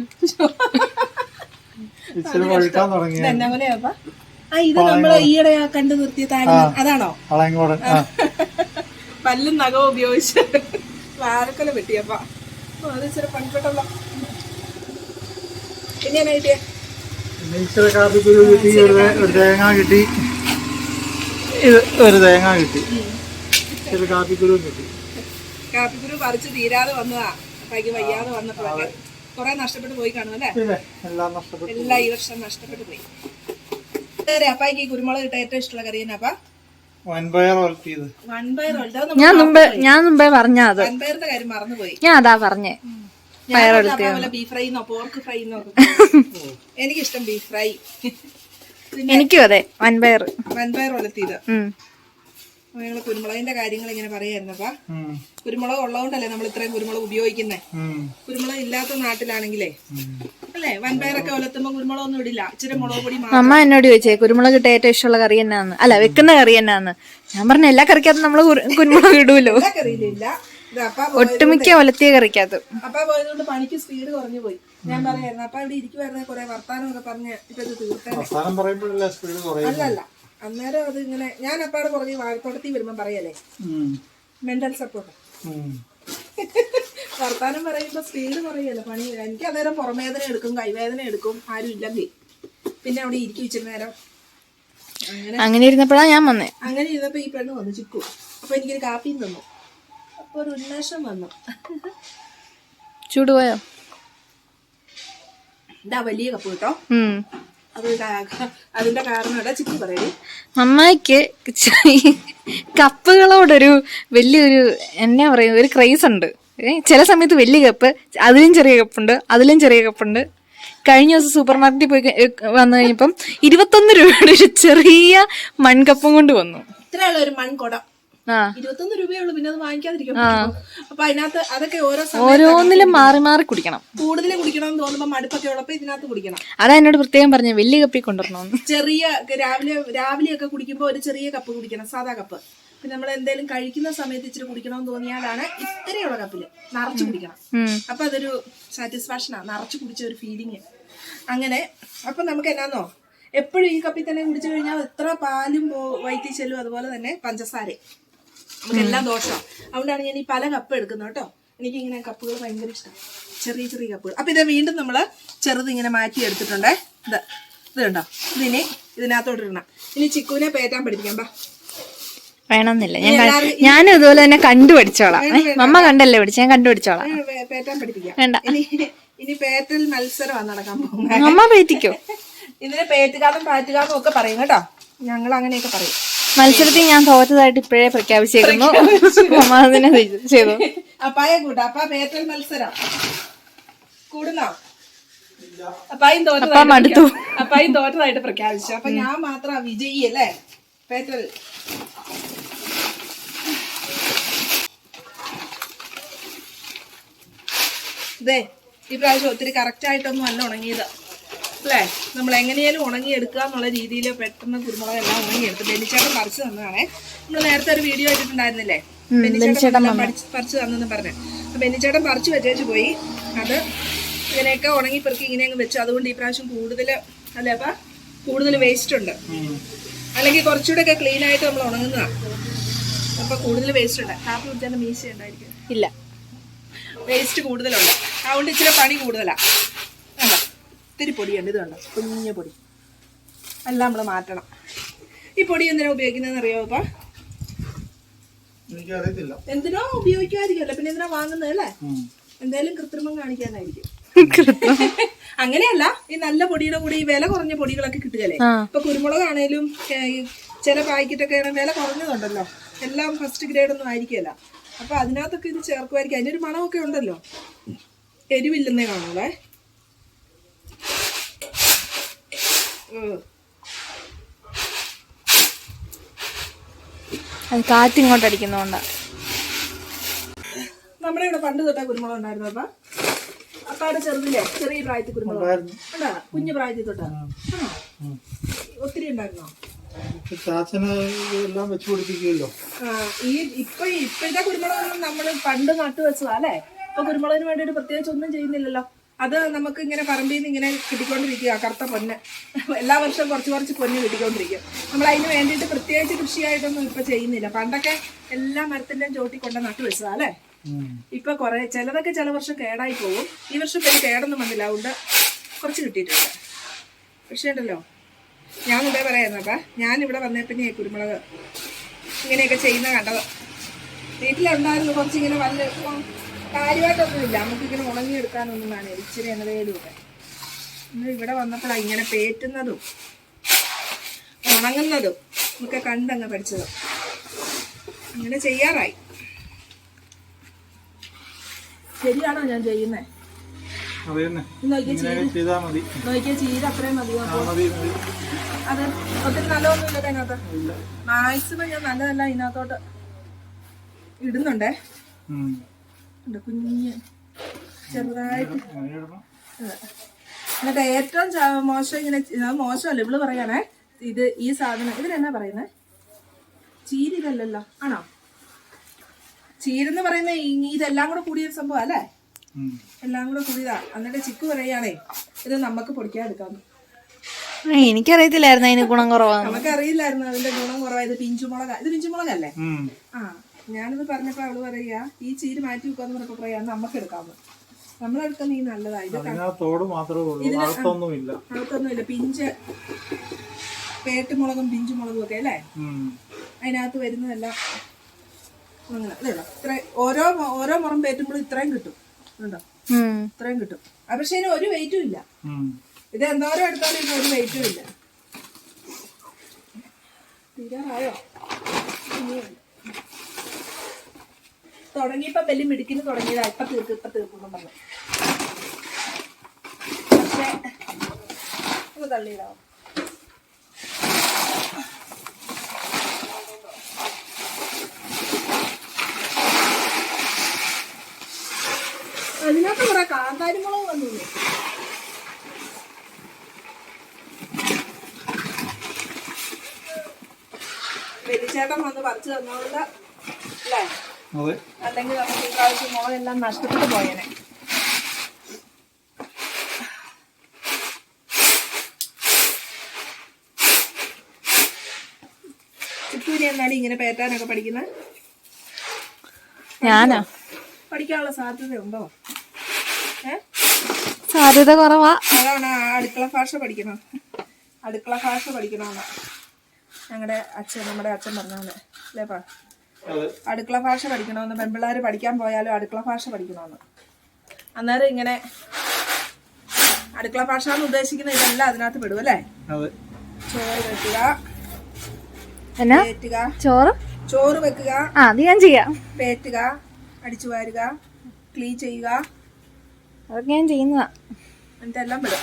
എന്നാ കൊലയാപ്പാ? ഇത് നമ്മള് ഈയിടെ കണ്ടു നിർത്തിയ അതാണോ? പല്ലും നഖവും ഉപയോഗിച്ച് വാഴക്കൊല വെട്ടിയപ്പാ. അത് ഇച്ചിരി പണിപ്പെട്ടല്ലോ. പിന്നെയാണ് കിട്ടിയേ? കാപ്പിക്കുരു കിട്ടി, ഒരു തേങ്ങ കിട്ടി, ഒരു തേങ്ങ കിട്ടി, കാപ്പിക്കുരു കിട്ടി. കാപ്പിക്കുരു പറിച്ച് തീരാതെ വന്നതാ. അപ്പഴേക്ക് വയ്യാതെ വന്നപ്പോഴൊക്കെ കുറെ നഷ്ടപ്പെട്ടു പോയി കാണും അല്ലേ? എല്ലാം ഈ വർഷം നഷ്ടപ്പെട്ടു പോയി. അപ്പായിക്ക് ഈ കുരുമുളക് കിട്ടാൻ ഏറ്റവും ഇഷ്ടമുള്ള കറി തന്നെ അപ്പ? വൻപയർ ഉലത്തിയത്. ഞാൻ മുമ്പേ പറഞ്ഞ അത്. വൻപയറിന്റെ കാര്യം മറന്നുപോയി. ഞാൻ അതാ പറഞ്ഞേ. ബീഫ് ഫ്രൈന്നോ പോർക്ക് ഫ്രൈന്നോ. എനിക്കിഷ്ടം ബീഫ് ഫ്രൈ. എനിക്കും അതെ. വൻപയർ ഉലത്തിയത്. ഞങ്ങള് കുരുമുളകിന്റെ കാര്യങ്ങൾ ഇങ്ങനെ പറയായിരുന്നപ്പാ. കുരുമുളക് ഉള്ളതുകൊണ്ടല്ലേ നമ്മൾ ഇത്രയും കുരുമുളക് ഉപയോഗിക്കുന്നേ. കുരുമുളക് ഇല്ലാത്ത നാട്ടിലാണെങ്കിലേ അല്ലേ വൻപയറൊക്കെ ഉലത്തുമ്പോ കുരുമുളക് ഒന്നും ഇടില്ല, ഇച്ചിരി മുളക് പൊടി. അമ്മ എന്നോട് ചോദിച്ചേ കുരുമുളക് കിട്ടാൻ ഏറ്റവും ഇഷ്ടമുള്ള കറി എന്നാന്ന്, അല്ല വെക്കുന്ന കറി എന്നാന്ന്. ഞാൻ പറഞ്ഞ എല്ലാ കറിക്കകത്തും നമ്മള് കുരുമുളക് ഇടൂല്ലോ. എല്ലാ കറിയിലില്ല. ഇത് അപ്പ ഒട്ടുമിക്ക ഒലത്തിയ കറിക്കകത്ത്. അപ്പ പോയതുകൊണ്ട് പണിക്ക് സ്പീഡ് കുറഞ്ഞു പോയി. ഞാൻ പറയായിരുന്നു അപ്പ ഇവിടെ ഇരിക്കുവായിരുന്നെ കുറെ വർത്താനമൊക്കെ പറഞ്ഞ് ഇപ്പൊ ഇത് തീർത്തേനെ. അല്ലല്ല, അന്നേരം അത് ഇങ്ങനെ ഞാൻ അപ്പാടെ പുറകെ വാഴത്തോട്ടത്തിൽ വരുമ്പോ പറയല്ലേ മെന്റൽ സപ്പോർട്ട്. വർത്താനം പറയുമ്പോ സ്പീഡ് കുറയല്ലോ പണി. എനിക്ക് അന്നേരം പുറമേദന എടുക്കും, കൈവേദന എടുക്കും, ആരും ഇല്ലെങ്കിൽ പിന്നെ അവിടെ ഇരിക്കും ഇച്ചിരി നേരം. അങ്ങനെ ഇരുന്നപ്പോഴാ ഞാൻ വന്നേ. അങ്ങനെ ഇരുന്നപ്പോ ഈ പെണ്ണ് വന്നു ചിക്കു. അപ്പൊ എനിക്കൊരു കാപ്പിയും തന്നു. അപ്പൊ ഒരു ഉന്മേഷം വന്നു. ചൂടുപോയോ? ഇതാ വലിയ കപ്പ് കേട്ടോ. അത് അതിന്റെ കാരണം കേട്ടോ ചിക്കു പറയേ. അമ്മായിക്ക് കപ്പുകളോടൊരു വലിയൊരു എന്നാ പറയാ ഒരു ക്രൈസ് ഉണ്ട്. ചില സമയത്ത് വലിയ കപ്പ്, അതിലും ചെറിയ കപ്പുണ്ട്, അതിലും ചെറിയ കപ്പുണ്ട്. കഴിഞ്ഞ ദിവസം സൂപ്പർ മാർക്കറ്റിൽ പോയി വന്നു കഴിഞ്ഞപ്പം 21 രൂപയുടെ ഒരു ചെറിയ മൺകപ്പും കൊണ്ട് വന്നു. ഇത്രയുള്ള ഒരു മൺകുടം 21 രൂപയുള്ളൂ. പിന്നെ അത് വാങ്ങിക്കാതിരിക്കും. അപ്പൊ അതിനകത്ത് അതൊക്കെ ഓരോന്നിലും മാറി മാറി കുടിക്കണം. കൂടുതൽ കുടിക്കണം എന്ന് തോന്നുമ്പോ മടുപ്പൊക്കെ ഉള്ളപ്പോ ഇതിനകത്ത് കുടിക്കണം. അതാ എന്നോട് പ്രത്യേകം പറഞ്ഞു വലിയ കപ്പി കൊണ്ടുവരണമെന്ന്. ചെറിയ രാവിലെയൊക്കെ കുടിക്കുമ്പോ ഒരു ചെറിയ കപ്പ് കുടിക്കണം, സാധാ കപ്പ്. പിന്നെ നമ്മൾ എന്തെങ്കിലും കഴിക്കുന്ന സമയത്ത് ഇച്ചിരി കുടിക്കണമെന്ന് തോന്നിയാലാണ് ഇത്രയുള്ള കപ്പില് നിറച്ചു കുടിക്കണം. അപ്പൊ അതൊരു സാറ്റിസ്ഫാക്ഷനാ, നിറച്ചു കുടിച്ച ഒരു ഫീലിങ്. അങ്ങനെ അപ്പൊ നമുക്ക് എന്നാന്നോ എപ്പോഴും ഈ കപ്പിൽ തന്നെ കുടിച്ചു കഴിഞ്ഞാൽ എത്ര പാലും വയറ്റി ചെല്ലും, അതുപോലെ തന്നെ പഞ്ചസാര നമുക്ക് എല്ലാം ദോഷമാണ്. അതുകൊണ്ടാണ് ഞാൻ ഈ പല കപ്പ് എടുക്കുന്നത് കേട്ടോ. എനിക്ക് ഇങ്ങനെ കപ്പുകൾ ഭയങ്കര ഇഷ്ടമാണ്, ചെറിയ ചെറിയ കപ്പുകൾ. അപ്പൊ ഇത് വീണ്ടും നമ്മള് ചെറുത് ഇങ്ങനെ മാറ്റി എടുത്തിട്ടുണ്ടേ. ഇത് കണ്ടോ, ഇതിനെ ഇതിനകത്തോട്ട് ഇടണം. ഇനി ചിക്കുവിനെ പേറ്റാൻ പഠിപ്പിക്കാം. വേണമെന്നില്ല, ഞാനും ഇതുപോലെ തന്നെ കണ്ടുപഠിച്ചോളാം. മമ്മ കണ്ടല്ലേ പഠിച്ച, ഞാൻ കണ്ടുപിടിച്ചോളാം. പേറ്റാൻ പഠിപ്പിക്കാം. വേണ്ട, ഇനി പേറ്റൽ മത്സരമാണ് നടക്കാൻ പോകുന്നത്. അമ്മ പേറ്റിക്കോ. ഇതിനെ പേറ്റുകാതും പാറ്റുകാതും ഒക്കെ പറയും കേട്ടോ, ഞങ്ങൾ അങ്ങനെയൊക്കെ പറയും. മത്സരത്തിൽ ഞാൻ തോറ്റതായിട്ട് ഇപ്പോഴേ പ്രഖ്യാപിച്ചേക്കുന്നു. അമ്മ അതിനെ ചെയ്തു. അപ്പായ കൂട്ട അപ്പ പേറ്റൽ മത്സരം കൂടുന്നോ? അപ്പായും തോറ്റതായിട്ട് പ്രഖ്യാപിച്ചു. അപ്പൊ ഞാൻ മാത്രം വിജയി അല്ലേ? പേറ്റൽ ഇതേ ഈ പ്രാവശ്യം ഒത്തിരി കറക്റ്റ് ആയിട്ടൊന്നും അല്ല ഉണങ്ങിയത് അല്ലേ. നമ്മൾ എങ്ങനെയാലും ഉണങ്ങിയെടുക്കുക എന്നുള്ള രീതിയിൽ പെട്ടെന്ന് കുരുമുളക് എല്ലാം ഉണങ്ങിയെടുത്ത് ബെന്നിച്ചേട്ടൻ പറിച്ചു തന്നതാണേ. നമ്മൾ നേരത്തെ ഒരു വീഡിയോ ഇട്ടിട്ടുണ്ടായിരുന്നില്ലേ, ബെന്നിച്ചേട്ടൻ പറിച്ചു തന്നെന്ന് പറഞ്ഞു. ബെന്നിച്ചേട്ടൻ പറിച്ചു വെച്ചേച്ച് പോയി. അത് ഇങ്ങനെയൊക്കെ ഉണങ്ങി പെറുക്കി ഇങ്ങനെ അങ്ങ് വെച്ചു. അതുകൊണ്ട് ഈ പ്രാവശ്യം കൂടുതൽ അല്ലേ അപ്പ കൂടുതൽ വേസ്റ്റ് ഉണ്ട്. അല്ലെങ്കിൽ കുറച്ചുകൂടെ ഒക്കെ ക്ലീൻ ആയിട്ട് നമ്മൾ ഉണങ്ങുന്നതാണ്. അപ്പൊ കൂടുതൽ വേസ്റ്റ് ഉണ്ട്. കാപ്പി കുടിച്ചാൽ മീശ ഉണ്ടായിരിക്കും ഇല്ല, വേസ്റ്റ് കൂടുതലുണ്ട്. അതുകൊണ്ട് ഇച്ചിരി പണി കൂടുതലാ. അല്ല ഇത്തിരി പൊടിയുണ്ട്, ഇത് കണ്ടോ കുഞ്ഞു പൊടി, എല്ലാം നമ്മൾ മാറ്റണം. ഈ പൊടി എന്തിനാ ഉപയോഗിക്കുന്നതെന്ന് അറിയാമോ ഇപ്പൊ? എന്തിനോ ഉപയോഗിക്കുമായിരിക്കുമല്ലോ, പിന്നെ എന്തിനാ വാങ്ങുന്നത് അല്ലേ? എന്തായാലും കൃത്രിമം കാണിക്കാനായിരിക്കും. അങ്ങനെയല്ല, ഈ നല്ല പൊടിയുടെ കൂടെ ഈ വില കുറഞ്ഞ പൊടികളൊക്കെ കിട്ടുകയല്ലേ. ഇപ്പൊ കുരുമുളകാണേലും ചില പാക്കറ്റൊക്കെ വില കുറഞ്ഞതുണ്ടല്ലോ, എല്ലാം ഫസ്റ്റ് ഗ്രേഡ് ഒന്നും ആയിരിക്കുമല്ല. അപ്പൊ അതിനകത്തൊക്കെ ഇത് ചേർക്കുമായിരിക്കും. അതിനൊരു മണമൊക്കെ ഉണ്ടല്ലോ, എരിവില്ലെന്നേ കാണുള്ളേ. അത് കാറ്റിങ്ങോട്ട് അടിക്കുന്നോണ്ടാ. നമ്മുടെ ഇവിടെ പണ്ട് തൊട്ടാ കുരുമുളക് ഉണ്ടായിരുന്നു. അപ്പാടെ ചെറുതില്ലേ, ചെറിയ പ്രായത്തിൽ കുരുമുളക് ഉണ്ടാ, കുഞ്ഞു പ്രായത്തിൽ തൊട്ടാ. ഒത്തിരി ഉണ്ടായിരുന്നോ? ഇപ്പോഴത്തെ കുരുമുളകൊന്നും നമ്മള് പണ്ട് നട്ടു വെച്ചതാ അല്ലേ. ഇപ്പൊ കുരുമുളകിന് വേണ്ടിയിട്ട് പ്രത്യേകിച്ച് ഒന്നും ചെയ്യുന്നില്ലല്ലോ. അത് നമുക്ക് ഇങ്ങനെ പറമ്പിൽ നിന്ന് ഇങ്ങനെ കിട്ടിക്കൊണ്ടിരിക്കുക, കറുത്ത പൊന്ന്. എല്ലാ വർഷവും കുറച്ച് കുറച്ച് പൊന്ന് കിട്ടിക്കൊണ്ടിരിക്കും. നമ്മൾ അതിന് വേണ്ടിയിട്ട് പ്രത്യേകിച്ച് കൃഷിയായിട്ടൊന്നും ഇപ്പൊ ചെയ്യുന്നില്ല. പണ്ടൊക്കെ എല്ലാ മരത്തിന്റെയും ചോട്ടി കൊണ്ട് നട്ടു വെച്ചതാ അല്ലേ. ഇപ്പൊ കുറെ ചിലതൊക്കെ ചില വർഷം കേടായി പോകും. ഈ വർഷം പേര് കേടൊന്നും വന്നില്ല, അതുകൊണ്ട് കുറച്ച് കിട്ടിയിട്ടുണ്ട്. പക്ഷേ ഉണ്ടല്ലോ, ഞാൻ ഇവിടെ പറയായിരുന്നപ്പാ, ഞാനിവിടെ വന്നേ പിന്നെ കുരുമുളക് ഇങ്ങനെയൊക്കെ ചെയ്യുന്ന കണ്ടത്. വീട്ടിലുണ്ടായിരുന്നു കുറച്ചിങ്ങനെ വല്ല കാര്യമായിട്ടൊന്നുമില്ല, നമുക്കിങ്ങനെ ഉണങ്ങിയെടുക്കാനൊന്നും കാണും, ഇച്ചിരി എണ്ണവേലുമൊക്കെ. ഇന്ന് ഇവിടെ വന്നപ്പോഴാണ് ഇങ്ങനെ പേറ്റുന്നതും ഉണങ്ങുന്നതും ഒക്കെ കണ്ടങ്ങ് പഠിച്ചത്. അങ്ങനെ ചെയ്യാറായി. ശരിയാണോ ഞാൻ ചെയ്യുന്നേ? നോക്കിയ ചീര അത്രയും മതിയോ? അത് ഒത്തിരി നല്ലതൊന്നുമില്ല അതിനകത്ത്. മാക്സിമം ഞാൻ നല്ലതല്ല ഇതിനകത്തോട്ട് ഇടുന്നുണ്ടേ. കുഞ്ഞ് ചെറുതായിട്ട്. എന്നിട്ട് ഏറ്റവും മോശം ഇങ്ങനെ, മോശമല്ല ഇവള് പറയാനേ, ഇത് ഈ സാധനം ഇതിനെന്നാ പറയുന്നേ? ചീരിതല്ലല്ലോ, ആണോ? ചീരെന്ന് പറയുന്ന ഇതെല്ലാം കൂടെ കൂടിയ സംഭവം അല്ലേ, എല്ലാം കൂടെ കൂടിയതാ. എന്നിട്ട് ചിക്കു പറയാണേ ഇത് നമുക്ക് പൊടിക്കാൻ എടുക്കാന്ന്. എനിക്കറിയത്തില്ലായിരുന്നു അതിന് ഗുണം കുറവാണ്. നമുക്കറിയില്ലായിരുന്നു അതിന്റെ ഗുണം കുറവാ. ഇത് പിഞ്ചുമുളക, ഇത് പിഞ്ചുമുളകല്ലേ? ആ, ഞാനിത് പറഞ്ഞപ്പോ അവള് പറയാ ഈ ചീര് മാറ്റി വെക്കാന്ന് പറഞ്ഞപ്പോ പറയാ നമുക്ക് എടുക്കാന്ന്. നമ്മളെടുക്കുന്ന ഈ നല്ലതാ. ഇത് അകത്തൊന്നുമില്ല. പിഞ്ച് പേട്ടുമുളകും പിഞ്ചുമുളകും ഒക്കെ അല്ലേ അതിനകത്ത് വരുന്നതെല്ലാം. അങ്ങനെ ഇതുണ്ടോ, ഇത്ര ഓരോ മുറം പേറ്റുമ്പോഴും ഇത്രയും കിട്ടും. ഉണ്ടോ, ഇത്രയും കിട്ടും. പക്ഷെ ഇതിന് ഒരു വെയിറ്റും ഇല്ല. ഇത് എന്തോരം എടുത്താലും ഇതിന് ഒരു വെയിറ്റും ഇല്ല. തീരാറായോ? തുടങ്ങിയപ്പോ വലിയ മിടുക്കിന് തുടങ്ങിയതാ. ഇപ്പൊ തീർക്കുന്നു പറഞ്ഞു. പക്ഷെ ഒന്ന് തള്ളിയിടാവോ? അതിനകത്ത് കുറെ കാന്താരിമുളക് വന്നു. വെലിച്ചേട്ടൻ വന്ന് പറിച്ചു തന്നോണ്ട് അല്ലേ? അല്ലെങ്കിൽ നമുക്ക് ഈ പ്രാവശ്യം മുളകെല്ലാം നഷ്ടപ്പെട്ടു പോയേനെ. ചിത്തൂരി എന്നാലും ഇങ്ങനെ പേറ്റാനൊക്കെ പഠിക്കുന്നത്? ഞാനോ? പഠിക്കാനുള്ള സാധ്യത ഉണ്ടോ? സാധ്യത കുറവാ. അതാണ് അടുക്കള ഭാഷ പഠിക്കണം. അടുക്കള ഭാഷ പഠിക്കണമെന്ന് നമ്മുടെ അച്ഛൻ പറഞ്ഞോണ്ട് അല്ലേപ്പാ. അടുക്കള ഭാഷ പഠിക്കണമെന്ന്. പെൺപിള്ളേർ പഠിക്കാൻ പോയാലും അടുക്കള ഭാഷ പഠിക്കണമെന്ന്. അന്നേരം ഇങ്ങനെ അടുക്കള ഭാഷ എന്ന് ഉദ്ദേശിക്കുന്ന ഇതെല്ലാം അതിനകത്ത് പെടും അല്ലേ? ചോറ് വെക്കുക, ചോറ് വെക്കുക, അത് ഞാൻ ചെയ്യാം. പേറ്റുക, അടിച്ചു വാരുക, ക്ലീൻ ചെയ്യുക, അതൊക്കെ ഞാൻ ചെയ്യുന്നതാ. എന്നിട്ട് എല്ലാം പെടും.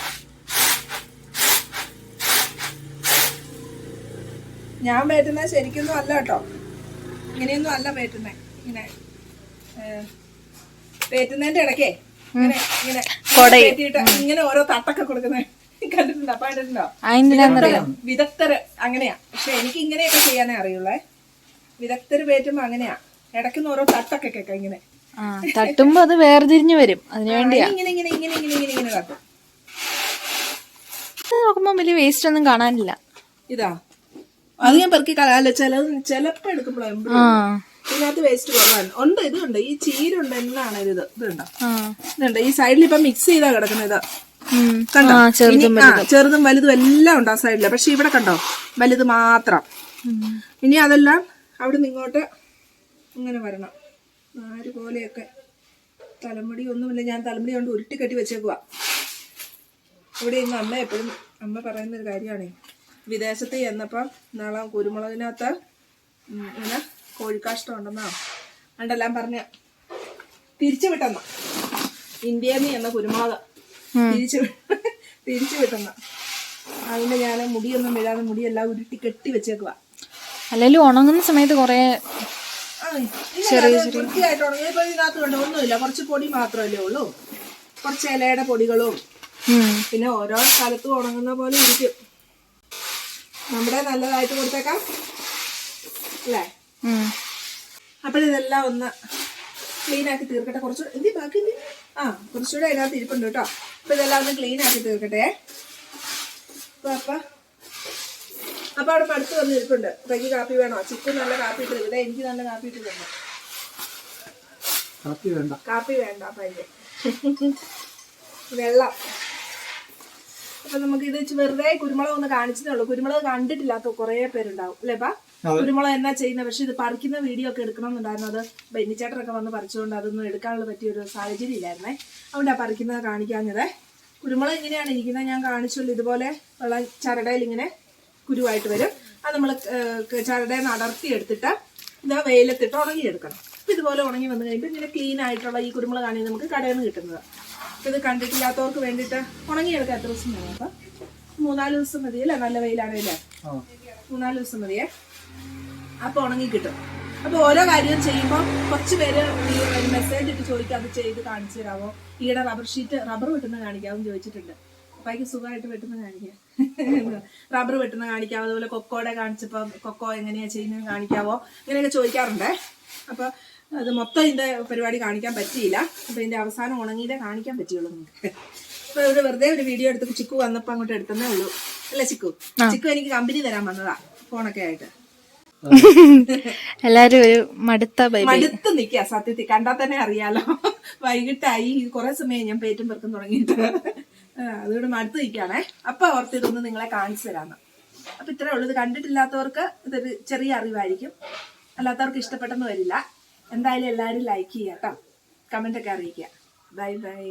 ഞാൻ പേറ്റുന്നത് ശരിക്കൊന്നും അല്ല കേട്ടോ. ഇങ്ങനെയൊന്നും അല്ല പേറ്റുന്നത്. ഇങ്ങനെ പേറ്റുന്നതിന്റെ ഇടയ്ക്കേ ഇങ്ങനെ ഇങ്ങനെ പേറ്റിയിട്ട് ഇങ്ങനെ ഓരോ തട്ടൊക്കെ കൊടുക്കുന്നത് കണ്ടിട്ടുണ്ടോ? അപ്പൊ കണ്ടിട്ടുണ്ടോ? വിദഗ്ധര് അങ്ങനെയാ. പക്ഷെ എനിക്ക് ഇങ്ങനെയൊക്കെ ചെയ്യാനേ അറിയുള്ളേ. വിദഗ്ധര് പേറ്റുമ്പോ അങ്ങനെയാ. ഇടയ്ക്കുന്ന ഓരോ തട്ടൊക്കെ കേൾക്കാം ഇങ്ങനെ തട്ടുമ്പോ അത് വേർതിരിഞ്ഞു വരും. അതിനുവേണ്ടിയാ ഇങ്ങനെ ഇങ്ങനെ ഇങ്ങനെ ഇങ്ങനെ ഇങ്ങനെ ഇങ്ങനെ തട്ടും. നോക്കുമ്പോ വലിയ വേസ്റ്റ് ഒന്നും കാണാനില്ല. ഇതാ അത് ഞാൻ പെറുക്കി കളയാല്ലോ. ചിലപ്പോ എടുക്കുമ്പോഴോ ഇതിനകത്ത് വേസ്റ്റ് കുറവാണ്. ഉണ്ട്, ഇതുണ്ട്, ഈ ചീരുണ്ട്. എന്നാണ് ഇതുണ്ട് ഈ സൈഡിൽ ഇപ്പൊ മിക്സ് ചെയ്താ കിടക്കുന്നത്. കണ്ടോ? ചെറുതും വലുതും എല്ലാം ഉണ്ട് ആ സൈഡില്. പക്ഷെ ഇവിടെ കണ്ടോ വലുത് മാത്രം. ഇനി അതെല്ലാം അവിടെ നിന്ന് ഇങ്ങോട്ട് ഇങ്ങനെ വരണം. ആര് പോലെയൊക്കെ തലമുടി ഒന്നുമില്ല. ഞാൻ തലമുടി കൊണ്ട് ഉരുട്ടി കെട്ടി വെച്ചേക്കുവാ. ഇവിടെ ഇന്ന് അമ്മ എപ്പോഴും അമ്മ പറയുന്നൊരു കാര്യമാണ്. വിദേശത്ത് ചെന്നപ്പം നാളെ കുരുമുളകിനകത്ത് ഇങ്ങനെ കോഴിക്കാഷ്ടം ഉണ്ടെന്നോ അണ്ടെല്ലാം പറഞ്ഞ തിരിച്ചു വിട്ടെന്ന. ഇന്ത്യയിൽ നിന്ന് ചെന്ന കുരുമുളക് തിരിച്ചു വിട്ടെന്ന. അതിന്റെ ഞാൻ മുടിയൊന്നും വിടാതെ മുടിയെല്ലാം ഉരുട്ടി കെട്ടി വെച്ചേക്കുവാ. അല്ലെങ്കിൽ ഉണങ്ങുന്ന സമയത്ത് കൊറേ വൃത്തിയായിട്ട് ഉണങ്ങി. ഇപ്പൊ ഇതിനകത്ത് കണ്ടോ ഒന്നുമില്ല. കുറച്ച് പൊടി മാത്രമല്ലേ ഉള്ളൂ. കുറച്ച് ഇലയുടെ പൊടികളും പിന്നെ ഓരോ സ്ഥലത്തും ഉണങ്ങുന്ന പോലെ ഇരിക്കും. നമ്മുടെ നല്ലതായിട്ട് കൊടുത്തേക്കാം അല്ലേ? അപ്പോഴിതെല്ലാം ഒന്ന് ക്ലീൻ ആക്കി തീർക്കട്ടെ. കുറച്ച് എന്തി ബാക്കി കുറച്ചുകൂടെ അതിനകത്ത് ഇരിപ്പുണ്ട് കേട്ടോ. അപ്പൊ ഇതെല്ലാം ഒന്ന് ക്ലീൻ ആക്കി തീർക്കട്ടെ. അപ്പൊ അവിടെ അടുത്ത് വന്ന് ഇരിപ്പുണ്ട്. എനിക്ക് കാപ്പി വേണോ? ചിക്കു നല്ല കാപ്പി ഇട്ട് തരുന്നത്. എനിക്ക് നല്ല കാപ്പി ഇട്ട് തരണം. കാപ്പി വേണ്ട. അപ്പൊ അതിന്റെ വെള്ളം. അപ്പൊ നമുക്ക് ഇത് വെറുതെ കുരുമുളക് ഒന്ന് കാണിച്ചതേ ഉള്ളൂ. കുരുമുളക് കണ്ടിട്ടില്ലാത്ത കുറെ പേരുണ്ടാവും അല്ലേപ്പാ? കുരുമുളക് എന്നാ ചെയ്യുന്നത്. പക്ഷെ ഇത് പറിക്കുന്ന വീഡിയോ ഒക്കെ എടുക്കണമെന്നുണ്ടായിരുന്നു. അത് ബെന്നിച്ചേട്ടനൊക്കെ വന്ന് പറിച്ചുകൊണ്ട് അതൊന്നും എടുക്കാനുള്ള പറ്റിയൊരു സാഹചര്യം ഇല്ലായിരുന്നേ. അതുകൊണ്ടാ പറിക്കുന്നത് കാണിക്കാഞ്ഞത്. കുരുമുളക് ഇങ്ങനെയാണ് ഇരിക്കുന്നത്. ഞാൻ കാണിച്ചുള്ളൂ. ഇതുപോലെ ഉള്ള ചരടയിൽ ഇങ്ങനെ കുരുവായിട്ട് വരും. അത് നമ്മൾ ചരടയിൽ അടർത്തി എടുത്തിട്ട് ഇതാ വെയിലത്തിട്ട് ഉണങ്ങിയെടുക്കണം. അപ്പം ഇതുപോലെ ഉണങ്ങി വന്നു കഴിയുമ്പോൾ ഇങ്ങനെ ക്ലീൻ ആയിട്ടുള്ള ഈ കുരുമുളകാണ് നമുക്ക് കടയിൽ നിന്ന് കിട്ടുന്നത്. അപ്പം ഇത് കണ്ടിട്ടില്ലാത്തവർക്ക് വേണ്ടിയിട്ട് ഉണങ്ങിയെടുക്കാൻ എത്ര ദിവസം വേണം? അപ്പം 3-4 ദിവസം മതിയല്ലേ? നല്ല വെയിലാണല്ലേ? 3-4 ദിവസം മതിയേ. അപ്പോൾ ഉണങ്ങി കിട്ടും. അപ്പോൾ ഓരോ കാര്യവും ചെയ്യുമ്പോൾ കുറച്ച് പേര് മെസ്സേജ് ഇട്ട് ചോദിക്കുക അത് ചെയ്ത് കാണിച്ചു തരാമോ? ഈയുടെ റബ്ബർ വെട്ടുന്ന കാണിക്കാമെന്ന് ചോദിച്ചിട്ടുണ്ട്. അപ്പായിക്ക് സുഖമായിട്ട് വെട്ടുന്ന കാണിക്കാം. റബ്ബർ വെട്ടുന്ന കാണിക്കാവോ? അതുപോലെ കൊക്കോടെ കാണിച്ചപ്പോൾ കൊക്കോ എങ്ങനെയാ ചെയ്യുന്നത് കാണിക്കാവോ? ഇങ്ങനെയൊക്കെ ചോദിക്കാറുണ്ടേ. അപ്പൊ അത് മൊത്തം ഇതിന്റെ പരിപാടി കാണിക്കാൻ പറ്റിയില്ല. അപ്പൊ ഇതിന്റെ അവസാനം ഉണങ്ങിയിട്ടേ കാണിക്കാൻ പറ്റുള്ളൂ നമുക്ക്. അപ്പൊ ഒരു വെറുതെ ഒരു വീഡിയോ എടുത്ത് ചിക്കു വന്നപ്പോ അങ്ങോട്ട് എടുത്തേ ഉള്ളൂ. അല്ലേ ചിക്കു? ചിക്കു എനിക്ക് കമ്പനി തരാൻ വന്നതാ ഫോണൊക്കെ ആയിട്ട്. എല്ലാരും ഒരു മടുത്ത് നിക്കാ സത്യത്തിൽ, കണ്ടാൽ തന്നെ അറിയാലോ. വൈകിട്ടായി, കുറെ സമയം ഞാൻ പേറ്റും പെറുക്കും തുടങ്ങിയിട്ട്. അതുകൊണ്ട് മടുത്ത് നിൽക്കുകയാണേ. അപ്പൊ ഓർത്ത് ഇതൊന്ന് നിങ്ങളെ കാണിച്ചു തരാന്ന്. അപ്പൊ ഇത്രേ ഉള്ളൂ. ഇത് കണ്ടിട്ടില്ലാത്തവർക്ക് ഇതൊരു ചെറിയ അറിവായിരിക്കും, അല്ലാത്തവർക്ക് ഇഷ്ടപ്പെട്ടെന്ന് വരില്ല. എന്തായാലും എല്ലാവരും ലൈക്ക് ചെയ്യാം കേട്ടോ, കമന്റ് ഒക്കെ അറിയിക്കുക. Bye bye.